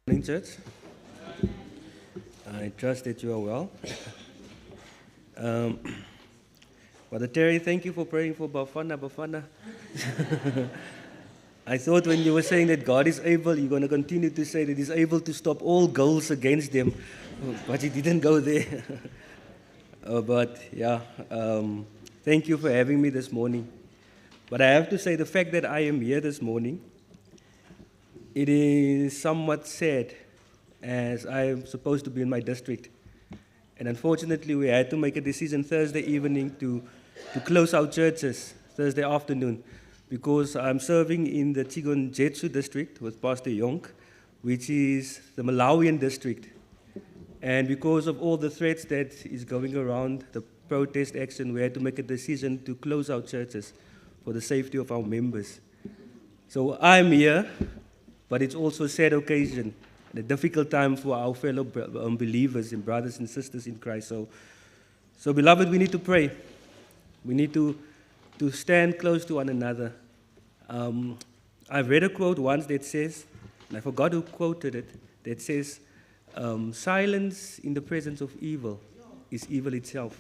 Morning, church. I trust that you are well. Um, Brother Terry, thank you for praying for Bafana. I thought when you were saying that God is able, you're going to continue to say that He's able to stop all goals against them, but He didn't go there. Thank you for having me this morning. But I have to say, the fact that I am here this morning, it is somewhat sad, as I am supposed to be in my district. And unfortunately, we had to make a decision Thursday evening to close our churches Thursday afternoon, because I'm serving in the Chigon Jetsu district with Pastor Yonk, which is the Malawian district. And because of all the threats that is going around, the protest action, we had to make a decision to close our churches for the safety of our members. So I'm here, but it's also a sad occasion, and a difficult time for our fellow believers and brothers and sisters in Christ. So beloved, we need to pray. We need to stand close to one another. I've read a quote once that says, and I forgot who quoted it, that says, silence in the presence of evil is evil itself.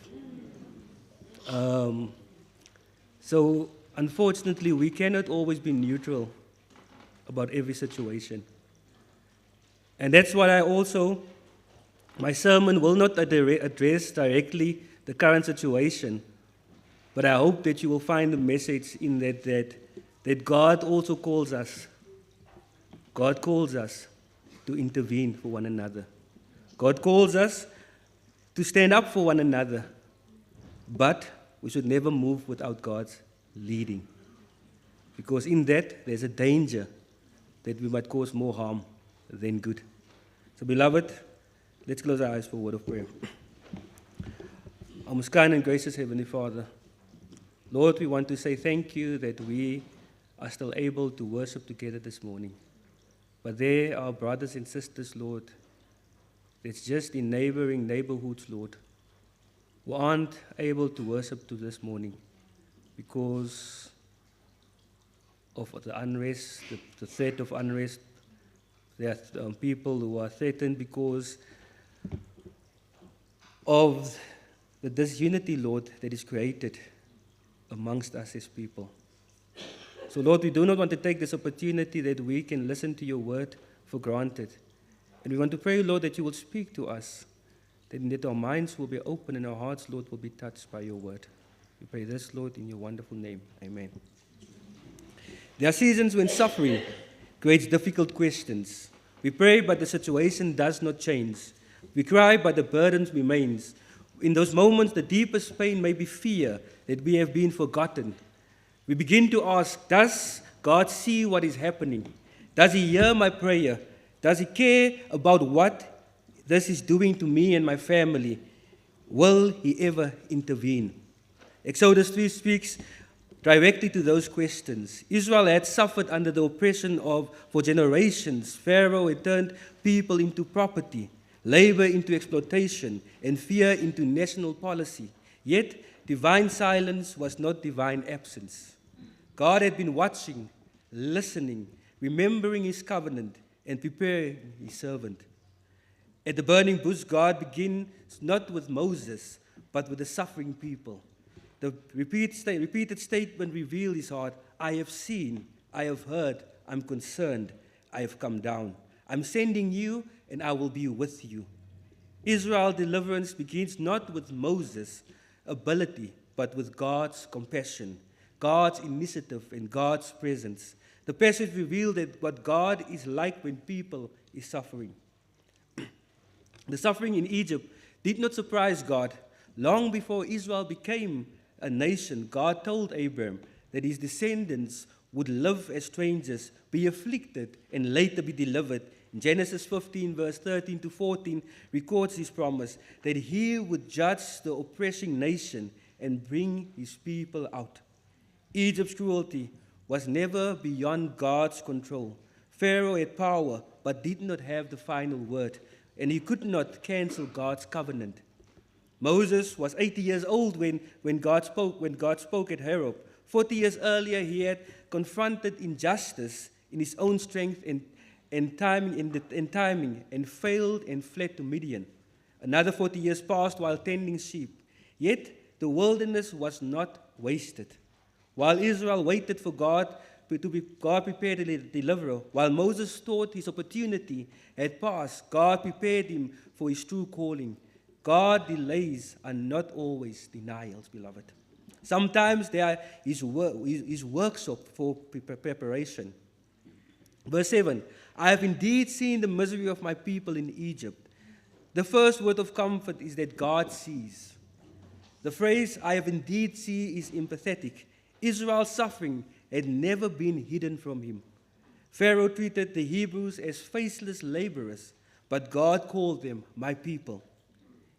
So unfortunately, we cannot always be neutral about every situation. And that's why my sermon will not address directly the current situation, but I hope that you will find the message in that God also calls us. God calls us to intervene for one another. God calls us to stand up for one another, but we should never move without God's leading, because in that there's a danger that we might cause more harm than good. So beloved, let's close our eyes for a word of prayer. Our most kind and gracious Heavenly Father, Lord, we want to say thank you that we are still able to worship together this morning. But there are brothers and sisters, Lord, that's just in neighboring neighborhoods, Lord, who aren't able to worship to this morning because of the unrest, the threat of unrest. There are people who are threatened because of the disunity, Lord, that is created amongst us as people. So, Lord, we do not want to take this opportunity that we can listen to your word for granted. And we want to pray, Lord, that you will speak to us, that our minds will be open and our hearts, Lord, will be touched by your word. We pray this, Lord, in your wonderful name. Amen. There are seasons when suffering creates difficult questions. We pray, but the situation does not change. We cry, but the burden remains. In those moments, the deepest pain may be fear that we have been forgotten. We begin to ask, does God see what is happening? Does he hear my prayer? Does he care about what this is doing to me and my family? Will he ever intervene? Exodus 3 speaks directly to those questions. Israel had suffered under the oppression for generations. Pharaoh had turned people into property, labor into exploitation, and fear into national policy. Yet, divine silence was not divine absence. God had been watching, listening, remembering his covenant, and preparing his servant. At the burning bush, God begins not with Moses, but with the suffering people. The repeated statement revealed his heart. I have seen, I have heard, I'm concerned, I have come down. I'm sending you, and I will be with you. Israel's deliverance begins not with Moses' ability, but with God's compassion, God's initiative, and God's presence. The passage revealed that what God is like when people is suffering. The suffering in Egypt did not surprise God. Long before Israel became a nation, God told Abraham that his descendants would live as strangers, be afflicted, and later be delivered. In Genesis 15, verse 13 to 14, records his promise that he would judge the oppressing nation and bring his people out. Egypt's cruelty was never beyond God's control. Pharaoh had power, but did not have the final word, and he could not cancel God's covenant. Moses was 80 years old when God spoke at Horeb. 40 years earlier, he had confronted injustice in his own strength timing and failed and fled to Midian. Another 40 years passed while tending sheep. Yet the wilderness was not wasted. While Israel waited for God prepared a deliverer. While Moses thought his opportunity had passed, God prepared him for his true calling. God delays are not always denials, beloved. Sometimes they are his workshop for preparation. Verse 7, I have indeed seen the misery of my people in Egypt. The first word of comfort is that God sees. The phrase, I have indeed seen, is empathetic. Israel's suffering had never been hidden from him. Pharaoh treated the Hebrews as faceless laborers, but God called them my people.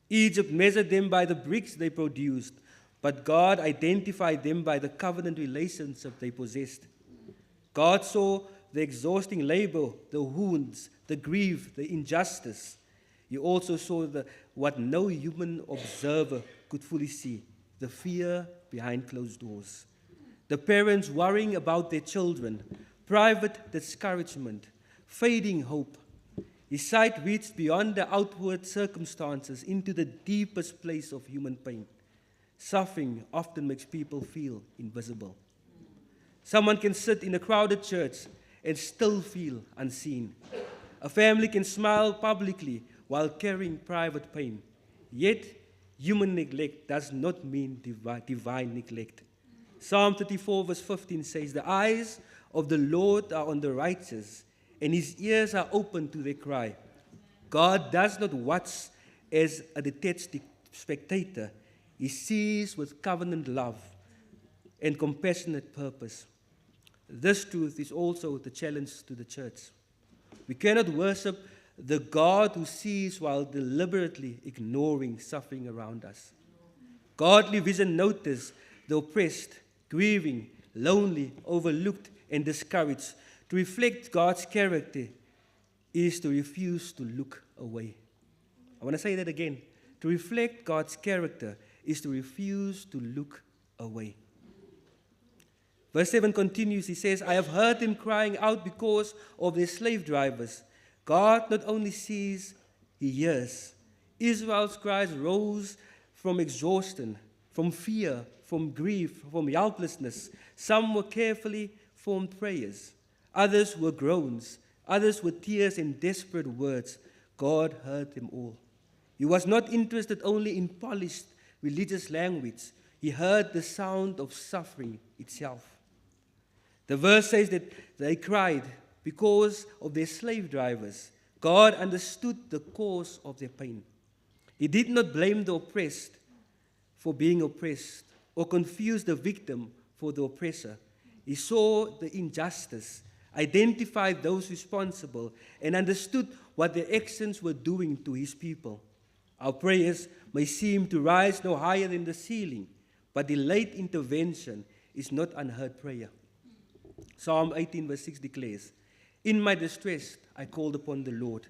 Egypt measured them by the bricks they produced, but God identified them by the covenant relationship they possessed. God saw the exhausting labor, the wounds, the grief, the injustice. He also saw what no human observer could fully see, the fear behind closed doors. The parents worrying about their children, private discouragement, fading hope. His sight reached beyond the outward circumstances into the deepest place of human pain. Suffering often makes people feel invisible. Someone can sit in a crowded church and still feel unseen. A family can smile publicly while carrying private pain. Yet, human neglect does not mean divine neglect. Psalm 34 verse 15 says, the eyes of the Lord are on the righteous, and his ears are open to their cry. God does not watch as a detached spectator. He sees with covenant love and compassionate purpose. This truth is also the challenge to the church. We cannot worship the God who sees while deliberately ignoring suffering around us. Godly vision notices the oppressed, grieving, lonely, overlooked, and discouraged. To reflect God's character is to refuse to look away. I want to say that again. To reflect God's character is to refuse to look away. Verse 7 continues, he says, I have heard them crying out because of their slave drivers. God not only sees, he hears. Israel's cries rose from exhaustion, from fear, from grief, from helplessness. Some were carefully formed prayers. Others were groans. Others were tears and desperate words. God heard them all. He was not interested only in polished religious language. He heard the sound of suffering itself. The verse says that they cried because of their slave drivers. God understood the cause of their pain. He did not blame the oppressed for being oppressed or confuse the victim for the oppressor. He saw the injustice, identified those responsible, and understood what their actions were doing to his people. Our prayers may seem to rise no higher than the ceiling, but delayed intervention is not unheard prayer. Psalm 18 verse 6 declares, in my distress I called upon the Lord.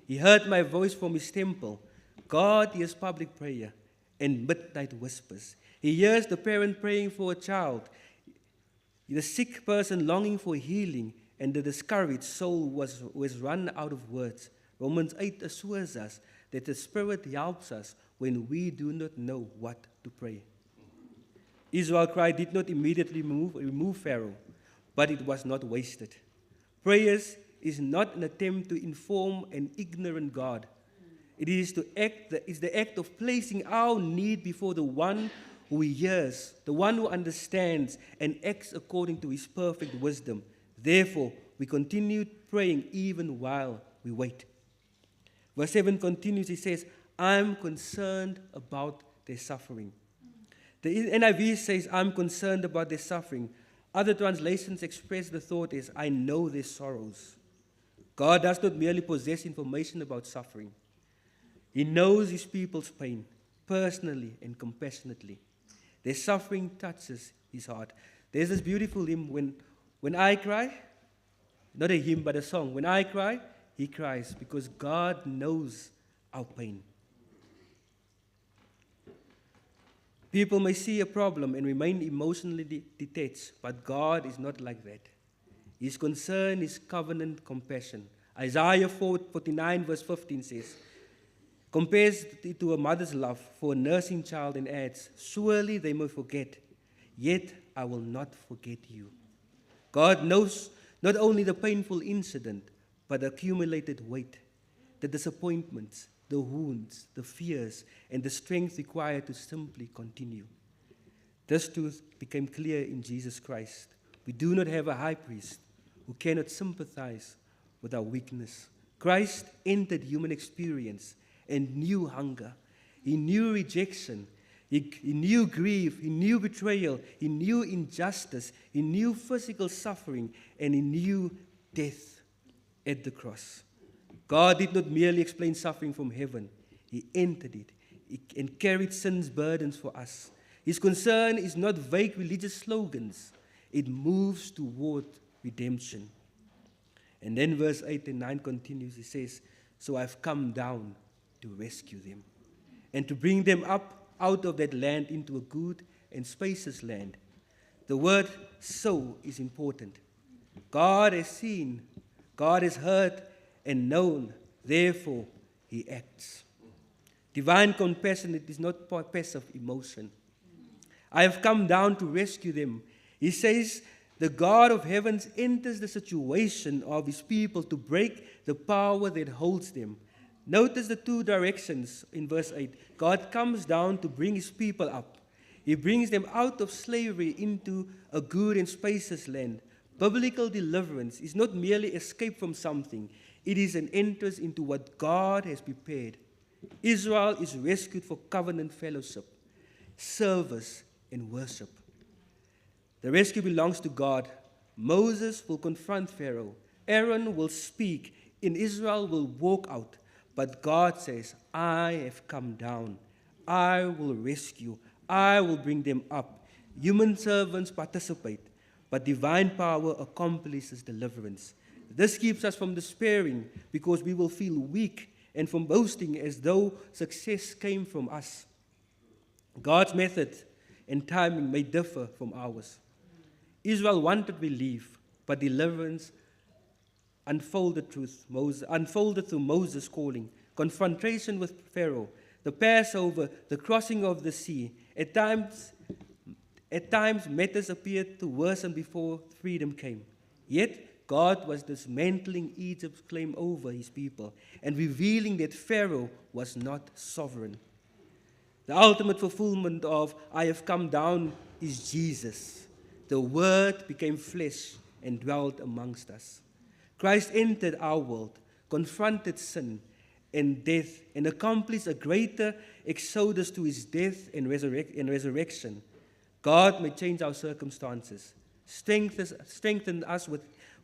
He heard my voice from his temple. God hears public prayer and midnight whispers. He hears the parent praying for a child, the sick person longing for healing, and the discouraged soul was run out of words. Romans 8 assures us that the Spirit helps us when we do not know what to pray. Israel's cry did not immediately remove Pharaoh, but it was not wasted. Prayers is not an attempt to inform an ignorant God. It is the act of placing our need before the one who hears, the one who understands and acts according to his perfect wisdom. Therefore, we continue praying even while we wait. Verse 7 continues, he says, I'm concerned about their suffering. The NIV says, I'm concerned about their suffering. Other translations express the thought as, I know their sorrows. God does not merely possess information about suffering. He knows his people's pain, personally and compassionately. Their suffering touches his heart. There's this beautiful hymn, when I cry, not a hymn but a song. When I cry, he cries because God knows our pain. People may see a problem and remain emotionally detached, but God is not like that. His concern is covenant compassion. Isaiah 49 verse 15 says, compares it to a mother's love for a nursing child and adds, surely they may forget, yet I will not forget you. God knows not only the painful incident, but the accumulated weight, the disappointments, the wounds, the fears, and the strength required to simply continue. This truth became clear in Jesus Christ. We do not have a high priest who cannot sympathize with our weakness. Christ entered human experience and knew hunger. He knew rejection. He knew grief. He knew betrayal. He knew injustice. He knew physical suffering. And he knew death at the cross. God did not merely explain suffering from heaven. He entered it and carried sin's burdens for us. His concern is not vague religious slogans. It moves toward redemption. And then verse 8 and 9 continues. He says, so I've come down to rescue them and to bring them up out of that land into a good and spacious land. The word so is important. God has seen, God has heard and known, therefore he acts. Divine compassion, it is not passive emotion. I have come down to rescue them. He says, the God of heavens enters the situation of his people to break the power that holds them. Notice the two directions in verse 8. God comes down to bring his people up. He brings them out of slavery into a good and spacious land. Biblical deliverance is not merely escape from something. It is an entrance into what God has prepared. Israel is rescued for covenant fellowship, service, and worship. The rescue belongs to God. Moses will confront Pharaoh. Aaron will speak, and Israel will walk out. But God says, I have come down. I will rescue. I will bring them up. Human servants participate, but divine power accomplishes deliverance. This keeps us from despairing because we will feel weak and from boasting as though success came from us. God's method and timing may differ from ours. Israel wanted relief, but deliverance unfolded through Moses' calling, confrontation with Pharaoh, the Passover, the crossing of the sea. At times, matters appeared to worsen before freedom came. Yet, God was dismantling Egypt's claim over his people and revealing that Pharaoh was not sovereign. The ultimate fulfillment of I have come down is Jesus. The Word became flesh and dwelt amongst us. Christ entered our world, confronted sin and death, and accomplished a greater exodus to his death and resurrection. God may change our circumstances, strengthen us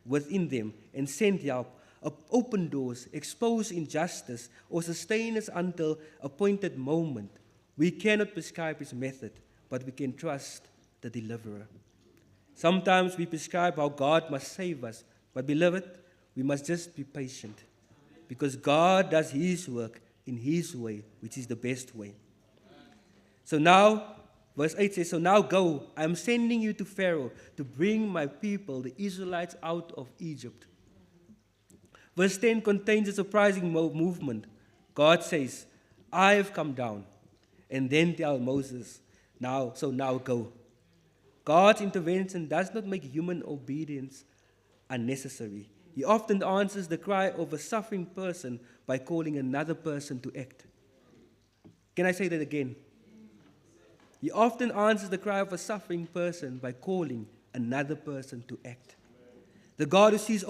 within them, and send help, open doors, expose injustice, or sustain us until appointed moment. We cannot prescribe his method, but we can trust the deliverer. Sometimes we prescribe how God must save us, but beloved, we must just be patient because God does his work in his way, which is the best way. So now, verse 8 says, so now go, I am sending you to Pharaoh to bring my people, the Israelites, out of Egypt. Verse 10 contains a surprising movement. God says, I have come down, and then tell Moses, now go. God's intervention does not make human obedience unnecessary. He often answers the cry of a suffering person by calling another person to act. Can I say that again? He often answers the cry of a suffering person by calling another person to act. The God who sees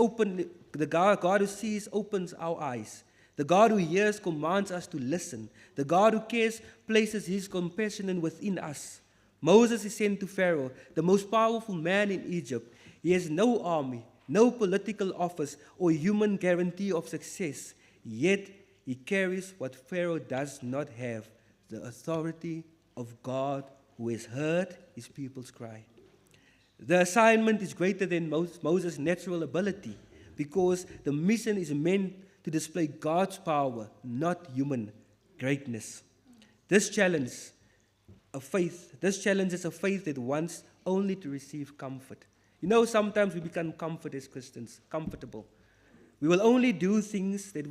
opens our eyes. The God who hears commands us to listen. The God who cares places his compassion within us. Moses is sent to Pharaoh, the most powerful man in Egypt. He has no army, no political office, or human guarantee of success. Yet he carries what Pharaoh does not have, the authority of God who has heard his people's cry. The assignment is greater than Moses' natural ability because the mission is meant to display God's power, not human greatness. This challenges a faith that wants only to receive comfort. You know, sometimes we become comfort as Christians, comfortable. We will only do things that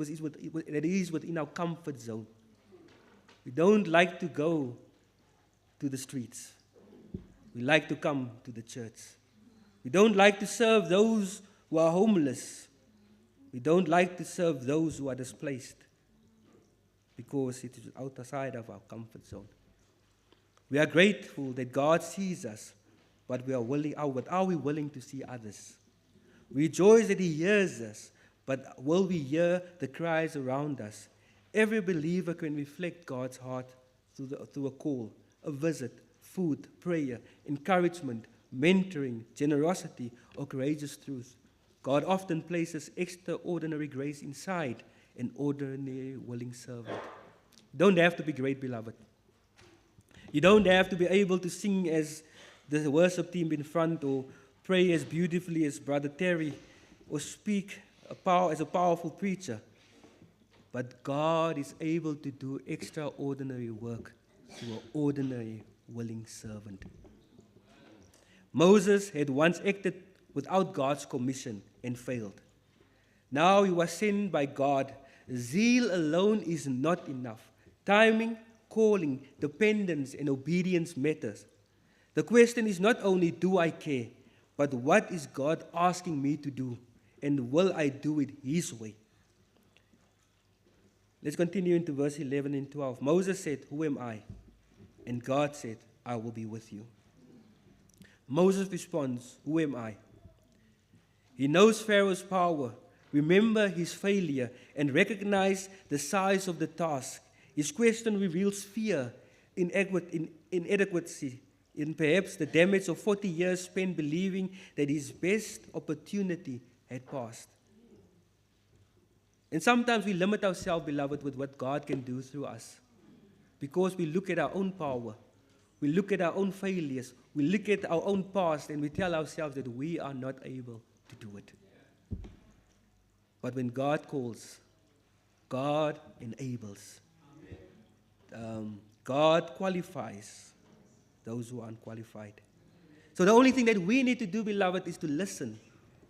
is within our comfort zone. We don't like to go to the streets. We like to come to the church. We don't like to serve those who are homeless. We don't like to serve those who are displaced because it is outside of our comfort zone. We are grateful that God sees us, but are we willing to see others? We rejoice that He hears us, but will we hear the cries around us? Every believer can reflect God's heart through a call, a visit, food, prayer, encouragement, mentoring, generosity, or courageous truth. God often places extraordinary grace inside an ordinary willing servant. You don't have to be great, beloved. You don't have to be able to sing as the worship team in front, or pray as beautifully as Brother Terry, or speak as a powerful preacher. But God is able to do extraordinary work through an ordinary willing servant. Moses had once acted without God's commission and failed. Now he was sent by God. Zeal alone is not enough. Timing, calling, dependence, and obedience matters. The question is not only do I care, but what is God asking me to do, and will I do it His way? Let's continue into verse 11 and 12. Moses said, "Who am I?" And God said, "I will be with you." Moses responds, "Who am I?" He knows Pharaoh's power, remember his failure, and recognize the size of the task. His question reveals fear, inadequacy, and perhaps the damage of 40 years spent believing that his best opportunity had passed. And sometimes we limit ourselves, beloved, with what God can do through us, because we look at our own power, we look at our own failures, we look at our own past, and we tell ourselves that we are not able to do it. But when God calls, God enables. God qualifies those who are unqualified. So the only thing that we need to do, beloved, is to listen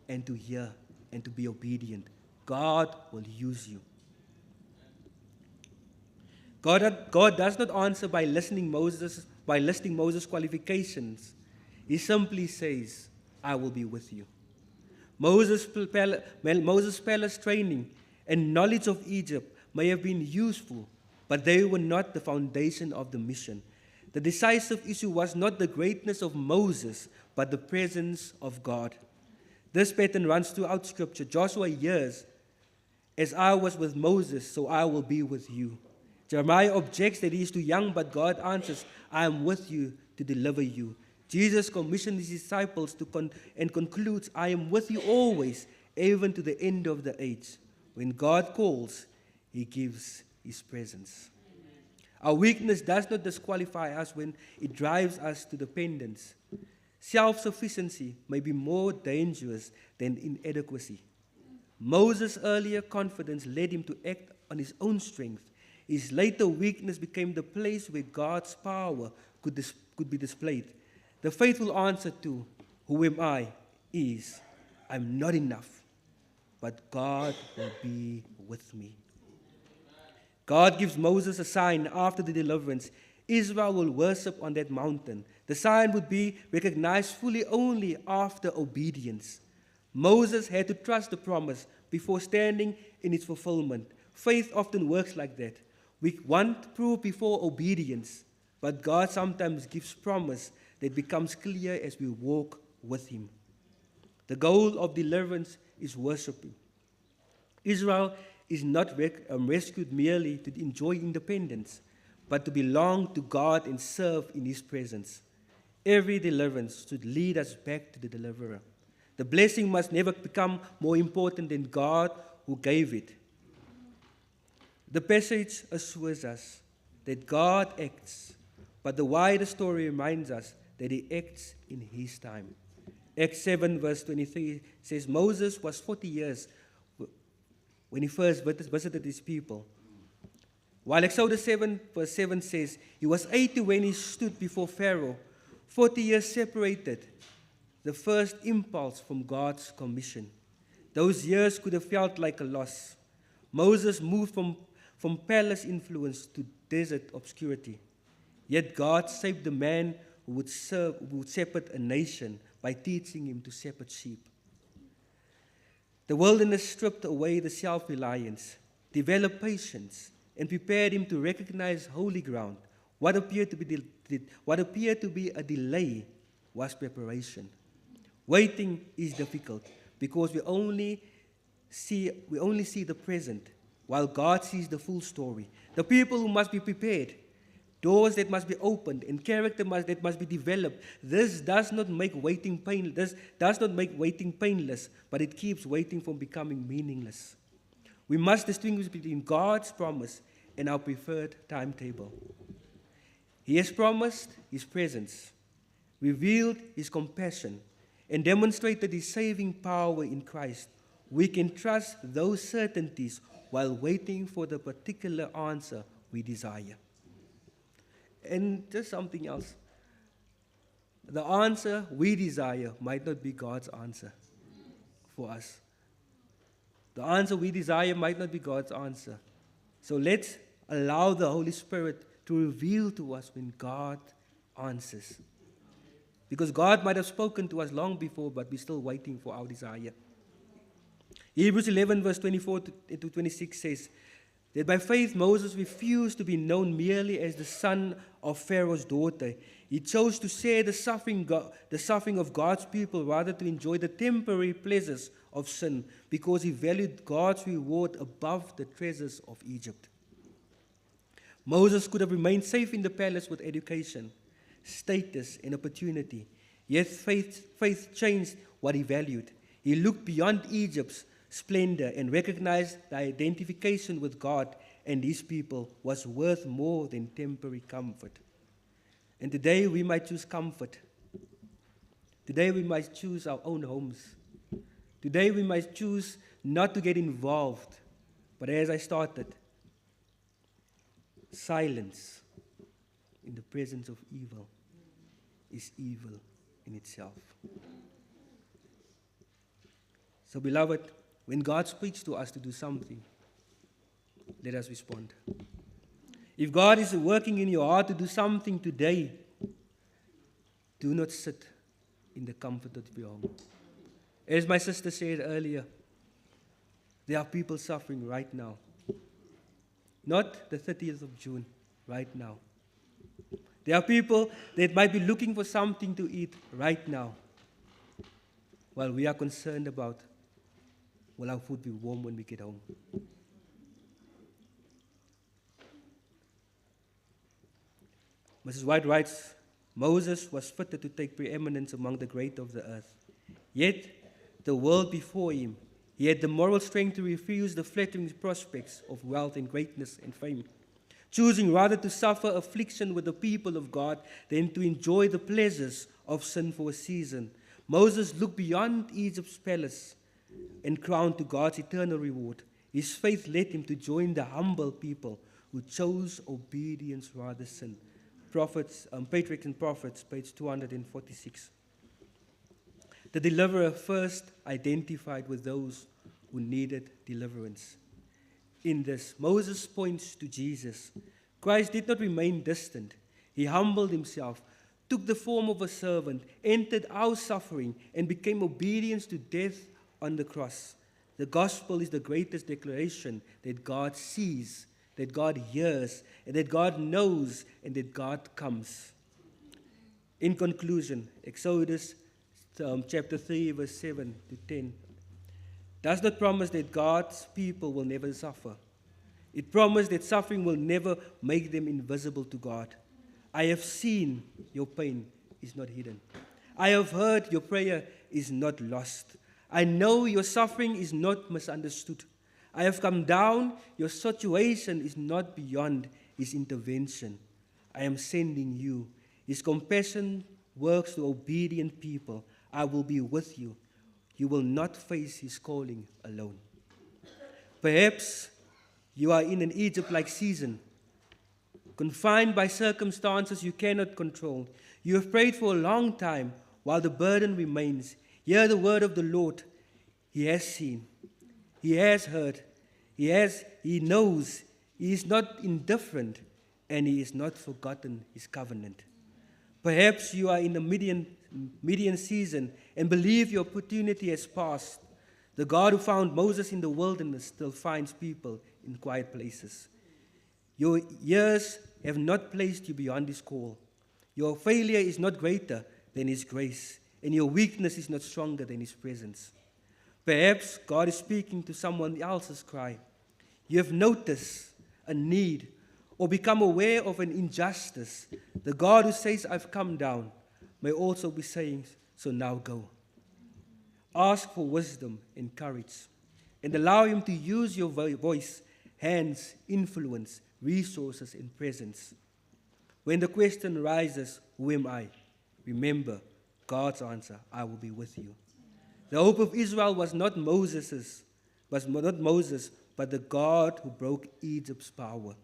and to hear and to be obedient. God will use you. God does not answer by listing Moses' qualifications. He simply says, "I will be with you." Moses' palace training and knowledge of Egypt may have been useful, but they were not the foundation of the mission. The decisive issue was not the greatness of Moses, but the presence of God. This pattern runs throughout Scripture. Joshua hears, "As I was with Moses, so I will be with you." Jeremiah objects that he is too young, but God answers, "I am with you to deliver you." Jesus commissioned his disciples and concludes, "I am with you always, even to the end of the age." When God calls, He gives His presence. Our weakness does not disqualify us when it drives us to dependence. Self-sufficiency may be more dangerous than inadequacy. Moses' earlier confidence led him to act on his own strength. His later weakness became the place where God's power could be displayed. The faithful answer to "Who am I?" is, "I'm not enough, but God will be with me." God gives Moses a sign after the deliverance. Israel will worship on that mountain. The sign would be recognized fully only after obedience. Moses had to trust the promise before standing in its fulfillment. Faith often works like that. We want proof before obedience, but God sometimes gives promise that becomes clear as we walk with Him. The goal of deliverance is worshiping. Israel is not rescued merely to enjoy independence, but to belong to God and serve in His presence. Every deliverance should lead us back to the deliverer. The blessing must never become more important than God who gave it. The passage assures us that God acts, but the wider story reminds us that He acts in His time. Acts 7 verse 23 says, Moses was 40 years when he first visited his people. While Exodus 7 verse 7 says, he was 80 when he stood before Pharaoh. 40 years separated the first impulse from God's commission. Those years could have felt like a loss. Moses moved from palace influence to desert obscurity. Yet God saved the man who would shepherd a nation by teaching him to shepherd sheep. The wilderness stripped away the self-reliance, developed patience, and prepared him to recognize holy ground. What appeared to be a delay was preparation. Waiting is difficult because we only see the present, while God sees the full story. The people who must be prepared, doors that must be opened, and character that must be developed. This does not make waiting painless, but it keeps waiting from becoming meaningless. We must distinguish between God's promise and our preferred timetable. He has promised His presence, revealed His compassion, and demonstrated His saving power in Christ. We can trust those certainties while waiting for the particular answer we desire. And just something else. The answer we desire might not be God's answer for us. The answer we desire might not be God's answer. So let's allow the Holy Spirit to reveal to us when God answers. Because God might have spoken to us long before, but we're still waiting for our desire. Hebrews 11 verse 24 to 26 says that by faith Moses refused to be known merely as the son of Pharaoh's daughter. He chose to share the suffering of God's people rather to enjoy the temporary pleasures of sin, because he valued God's reward above the treasures of Egypt. Moses could have remained safe in the palace with education, status, and opportunity. Yet faith changed what he valued. He looked beyond Egypt's splendor and recognized the identification with God and His people was worth more than temporary comfort. And today we might choose comfort. Today we might choose our own homes. Today we might choose not to get involved. But as I started, silence in the presence of evil is evil in itself. So, beloved, when God speaks to us to do something, let us respond. If God is working in your heart to do something today, do not sit in the comfort of your home. As my sister said earlier, there are people suffering right now. Not the 30th of June, right now. There are people that might be looking for something to eat right now, while we are concerned about, will our food be warm when we get home? Mrs. White writes, Moses was fitted to take preeminence among the great of the earth. Yet, the world before him, he had the moral strength to refuse the flattering prospects of wealth and greatness and fame, choosing rather to suffer affliction with the people of God than to enjoy the pleasures of sin for a season. Moses looked beyond Egypt's palace and crowned to God's eternal reward. His faith led him to join the humble people who chose obedience rather than sin. Patriarchs and Prophets, page 246. The deliverer first identified with those who needed deliverance. In this, Moses points to Jesus. Christ did not remain distant. He humbled himself, took the form of a servant, entered our suffering, and became obedient to death on the cross. The gospel is the greatest declaration that God sees, that God hears, and that God knows, and that God comes. In conclusion, Exodus chapter 3, verse 7 to 10 does not promise that God's people will never suffer. It promises that suffering will never make them invisible to God. I have seen your pain is not hidden. I have heard your prayer is not lost. I know your suffering is not misunderstood. I have come down. Your situation is not beyond His intervention. I am sending you. His compassion works to obedient people. I will be with you. You will not face His calling alone. Perhaps you are in an Egypt-like season, confined by circumstances you cannot control. You have prayed for a long time while the burden remains. Hear the word of the Lord. He has seen. He has heard. He knows. He is not indifferent, and he has not forgotten his covenant. Perhaps you are in the Midian season and believe your opportunity has passed. The God who found Moses in the wilderness still finds people in quiet places. Your years have not placed you beyond his call. Your failure is not greater than his grace, and your weakness is not stronger than his presence. Perhaps God is speaking to someone else's cry. You have noticed a need or become aware of an injustice. The God who says, I've come down, may also be saying, so now go. Ask for wisdom and courage, and allow him to use your voice, hands, influence, resources, and presence. When the question arises, who am I? Remember God's answer, I will be with you. The hope of Israel was not Moses, but the God who broke Egypt's power,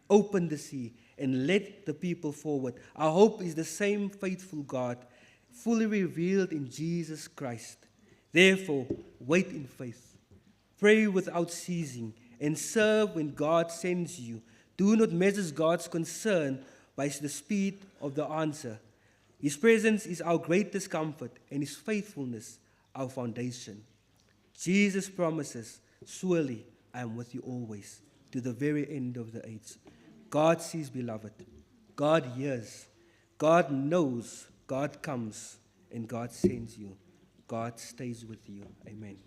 opened the sea, and led the people forward. Our hope is the same faithful God, fully revealed in Jesus Christ. Therefore, wait in faith, pray without ceasing, and serve when God sends you. Do not measure God's concern by the speed of the answer. His presence is our greatest comfort, and his faithfulness our foundation. Jesus promises, surely I am with you always, to the very end of the age. God sees, beloved. God hears. God knows. God comes, and God sends you. God stays with you. Amen.